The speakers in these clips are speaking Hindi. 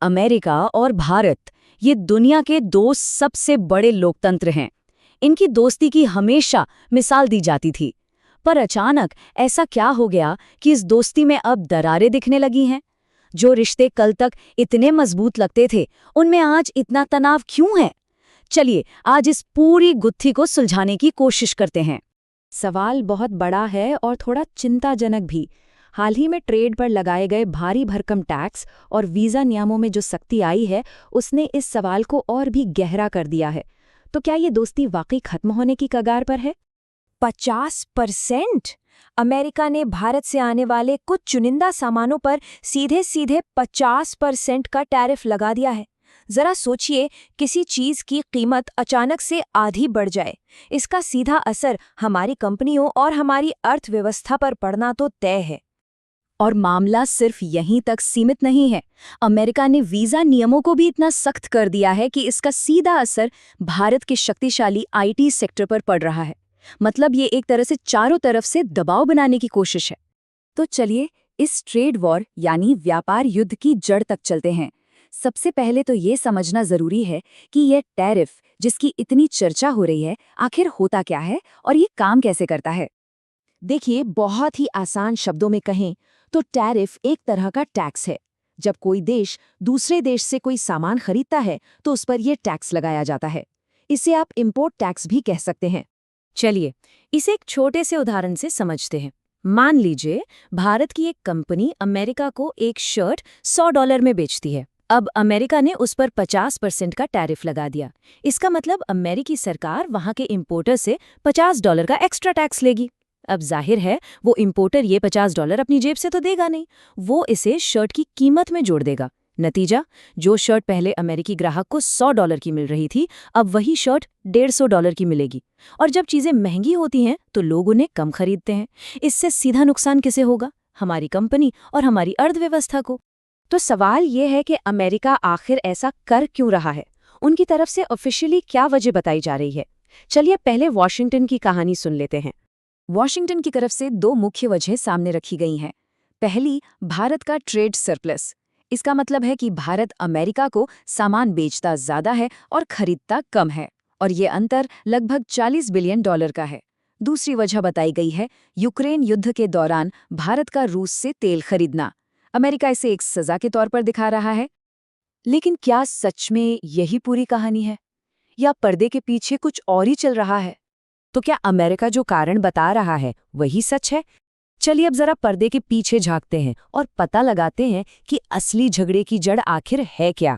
अमेरिका और भारत ये दुनिया के दो सबसे बड़े लोकतंत्र हैं। इनकी दोस्ती की हमेशा मिसाल दी जाती थी। पर अचानक ऐसा क्या हो गया कि इस दोस्ती में अब दरारें दिखने लगी हैं? जो रिश्ते कल तक इतने मजबूत लगते थे, उनमें आज इतना तनाव क्यों है? चलिए आज इस पूरी गुत्थी को सुलझाने की कोशिश करते हैं। सवाल बहुत बड़ा है और थोड़ा चिंताजनक भी। हाल ही में ट्रेड पर लगाए गए भारी भरकम टैक्स और वीज़ा नियमों में जो सख्ती आई है, उसने इस सवाल को और भी गहरा कर दिया है। तो क्या ये दोस्ती वाकई खत्म होने की कगार पर है? 50%? अमेरिका ने भारत से आने वाले कुछ चुनिंदा सामानों पर सीधे सीधे 50% का टैरिफ लगा दिया है। जरा सोचिए, किसी चीज की कीमत अचानक से आधी बढ़ जाए। इसका सीधा असर हमारी कंपनियों और हमारी अर्थव्यवस्था पर पड़ना तो तय है। और मामला सिर्फ यहीं तक सीमित नहीं है। अमेरिका ने वीजा नियमों को भी इतना सख्त कर दिया है कि इसका सीधा असर भारत के शक्तिशाली आईटी सेक्टर पर पड़ रहा है। मतलब ये एक तरह से चारों तरफ से दबाव बनाने की कोशिश है। तो चलिए इस ट्रेड वॉर यानी व्यापार युद्ध की जड़ तक चलते हैं। सबसे पहले तो ये समझना जरूरी है कि यह टैरिफ जिसकी इतनी चर्चा हो रही है, आखिर होता क्या है और ये काम कैसे करता है। देखिए, बहुत ही आसान शब्दों में कहें तो टैरिफ एक तरह का टैक्स है। जब कोई देश दूसरे देश से कोई सामान खरीदता है तो उस पर यह टैक्स लगाया जाता है। इसे आप इंपोर्ट टैक्स भी कह सकते हैं। चलिए इसे एक छोटे से उदाहरण से समझते हैं। मान लीजिए भारत की एक कंपनी अमेरिका को एक शर्ट $100 में बेचती है। अब अमेरिका ने उस पर 50% का टैरिफ लगा दिया। इसका मतलब अमेरिकी सरकार वहां के इंपोर्टर से $50 का एक्स्ट्रा टैक्स लेगी। अब जाहिर है वो इंपोर्टर ये $50 अपनी जेब से तो देगा नहीं, वो इसे शर्ट की कीमत में जोड़ देगा। नतीजा, जो शर्ट पहले अमेरिकी ग्राहक को $100 की मिल रही थी, अब वही शर्ट $150 की मिलेगी। और जब चीजें महंगी होती हैं तो लोग उन्हें कम खरीदते हैं। इससे सीधा नुकसान किसे होगा? हमारी कंपनी और हमारी अर्थव्यवस्था को। तो सवाल ये है कि अमेरिका आखिर ऐसा कर क्यों रहा है? उनकी तरफ से ऑफिशियली क्या वजह बताई जा रही है? चलिए पहले वॉशिंगटन की कहानी सुन लेते हैं। वॉशिंगटन की तरफ से दो मुख्य वजह सामने रखी गई हैं। पहली, भारत का ट्रेड सरप्लस। इसका मतलब है कि भारत अमेरिका को सामान बेचता ज्यादा है और खरीदता कम है, और ये अंतर लगभग $40 बिलियन का है। दूसरी वजह बताई गई है यूक्रेन युद्ध के दौरान भारत का रूस से तेल खरीदना। अमेरिका इसे एक सजा के तौर पर दिखा रहा है। लेकिन क्या सच में यही पूरी कहानी है, या पर्दे के पीछे कुछ और ही चल रहा है? तो क्या अमेरिका जो कारण बता रहा है वही सच है? चलिए अब जरा पर्दे के पीछे झांकते हैं और पता लगाते हैं कि असली झगड़े की जड़ आखिर है क्या।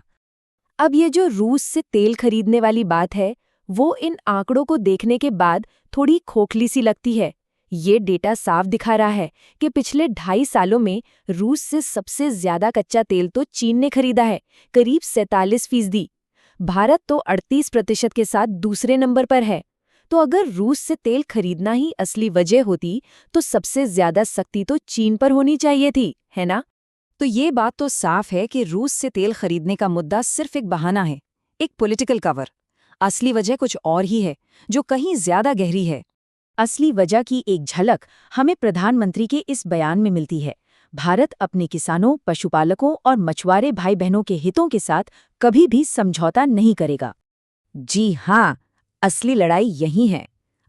अब ये जो रूस से तेल खरीदने वाली बात है, वो इन आंकड़ों को देखने के बाद थोड़ी खोखली सी लगती है। ये डेटा साफ दिखा रहा है कि पिछले 2.5 सालों में रूस से सबसे ज्यादा कच्चा तेल तो चीन ने खरीदा है, करीब 47%। भारत तो 38% के साथ दूसरे नंबर पर है। तो अगर रूस से तेल खरीदना ही असली वजह होती तो सबसे ज्यादा सख्ती तो चीन पर होनी चाहिए थी, है ना? तो ये बात तो साफ है कि रूस से तेल खरीदने का मुद्दा सिर्फ एक बहाना है, एक पॉलिटिकल कवर। असली वजह कुछ और ही है, जो कहीं ज्यादा गहरी है। असली वजह की एक झलक हमें प्रधानमंत्री के इस बयान में मिलती है। भारत अपने किसानों, पशुपालकों और मछुआरे भाई बहनों के हितों के साथ कभी भी समझौता नहीं करेगा। जी हाँ, असली लड़ाई यही है।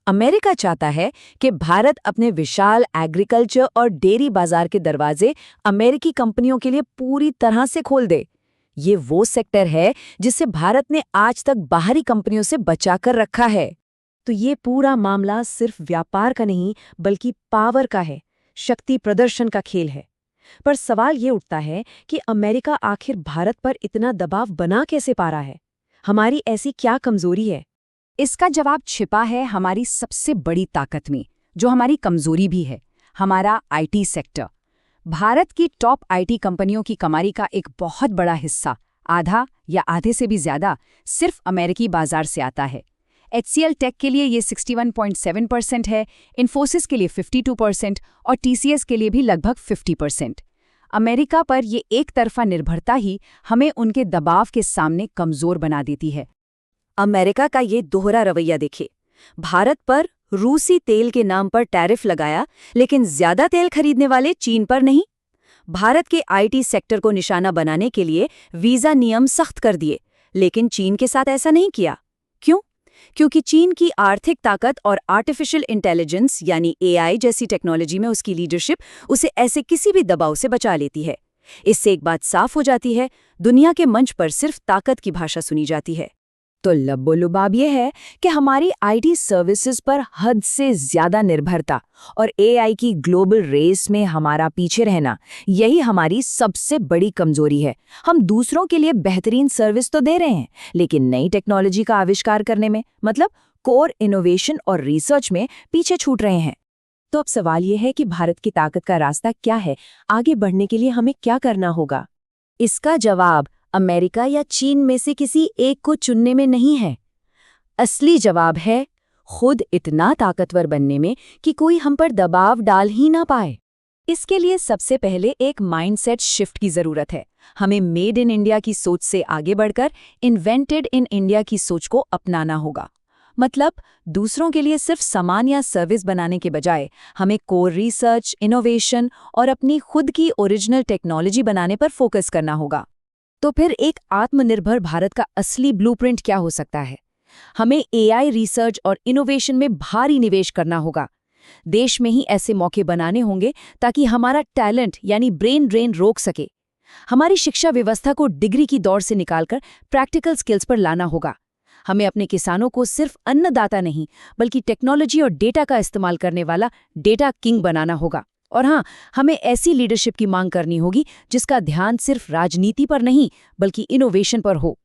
अमेरिका चाहता है कि भारत अपने विशाल एग्रीकल्चर और डेयरी बाजार के दरवाजे अमेरिकी कंपनियों के लिए पूरी तरह से खोल दे। ये वो सेक्टर है जिसे भारत ने आज तक बाहरी कंपनियों से बचाकर रखा है। तो ये पूरा मामला सिर्फ व्यापार का नहीं, बल्कि पावर का है, शक्ति प्रदर्शन का खेल है। पर सवाल ये उठता है कि अमेरिका आखिर भारत पर इतना दबाव बना कैसे पा रहा है? हमारी ऐसी क्या कमजोरी है? इसका जवाब छिपा है हमारी सबसे बड़ी ताकत में, जो हमारी कमजोरी भी है, हमारा आईटी सेक्टर। भारत की टॉप आईटी कंपनियों की कमाई का एक बहुत बड़ा हिस्सा, आधा या आधे से भी ज्यादा, सिर्फ अमेरिकी बाजार से आता है। HCL टेक के लिए ये 61.7% है, इन्फोसिस के लिए 52% और TCS के लिए भी लगभग 50%। अमेरिका पर ये एक तरफा निर्भरता ही हमें उनके दबाव के सामने कमजोर बना देती है। अमेरिका का ये दोहरा रवैया देखिए। भारत पर रूसी तेल के नाम पर टैरिफ लगाया, लेकिन ज्यादा तेल खरीदने वाले चीन पर नहीं। भारत के आईटी सेक्टर को निशाना बनाने के लिए वीजा नियम सख्त कर दिए, लेकिन चीन के साथ ऐसा नहीं किया। क्यों? क्योंकि चीन की आर्थिक ताकत और आर्टिफिशियल इंटेलिजेंस यानी एआई जैसी टेक्नोलॉजी में उसकी लीडरशिप उसे ऐसे किसी भी दबाव से बचा लेती है। इससे एक बात साफ हो जाती है, दुनिया के मंच पर सिर्फ ताकत की भाषा सुनी जाती है। तो लबोलुबाब ये है कि हमारी आईटी सर्विसेज पर हद से ज्यादा निर्भरता और एआई की ग्लोबल रेस में हमारा पीछे रहना, यही हमारी सबसे बड़ी कमजोरी है। हम दूसरों के लिए बेहतरीन सर्विस तो दे रहे हैं, लेकिन नई टेक्नोलॉजी का आविष्कार करने में, मतलब कोर इनोवेशन और रिसर्च में पीछे छूट रहे हैं। तो अब सवाल ये है कि भारत की ताकत का रास्ता क्या है? आगे बढ़ने के लिए हमें क्या करना होगा? इसका जवाब अमेरिका या चीन में से किसी एक को चुनने में नहीं है। असली जवाब है खुद इतना ताकतवर बनने में कि कोई हम पर दबाव डाल ही ना पाए। इसके लिए सबसे पहले एक माइंडसेट शिफ्ट की जरूरत है। हमें मेड इन इंडिया की सोच से आगे बढ़कर इन्वेंटेड इन इंडिया की सोच को अपनाना होगा। मतलब दूसरों के लिए सिर्फ सामान या सर्विस बनाने के बजाय हमें कोर रिसर्च, इनोवेशन और अपनी खुद की ओरिजिनल टेक्नोलॉजी बनाने पर फोकस करना होगा। तो फिर एक आत्मनिर्भर भारत का असली ब्लूप्रिंट क्या हो सकता है? हमें एआई रिसर्च और इनोवेशन में भारी निवेश करना होगा। देश में ही ऐसे मौके बनाने होंगे ताकि हमारा टैलेंट यानी ब्रेन ड्रेन रोक सके। हमारी शिक्षा व्यवस्था को डिग्री की दौड़ से निकालकर प्रैक्टिकल स्किल्स पर लाना होगा। हमें अपने किसानों को सिर्फ अन्नदाता नहीं, बल्कि टेक्नोलॉजी और डेटा का इस्तेमाल करने वाला डेटा किंग बनाना होगा। और हाँ, हमें ऐसी लीडरशिप की मांग करनी होगी जिसका ध्यान सिर्फ राजनीति पर नहीं, बल्कि इनोवेशन पर हो।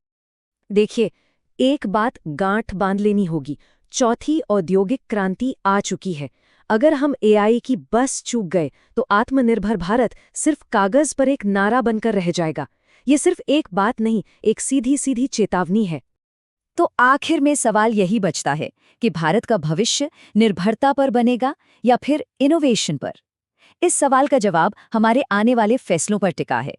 देखिए, एक बात गांठ बांध लेनी होगी, चौथी औद्योगिक क्रांति आ चुकी है। अगर हम एआई की बस चूक गए तो आत्मनिर्भर भारत सिर्फ कागज पर एक नारा बनकर रह जाएगा। ये सिर्फ एक बात नहीं, एक सीधी सीधी चेतावनी है। तो आखिर में सवाल यही बचता है कि भारत का भविष्य निर्भरता पर बनेगा या फिर इनोवेशन पर? इस सवाल का जवाब हमारे आने वाले फैसलों पर टिका है।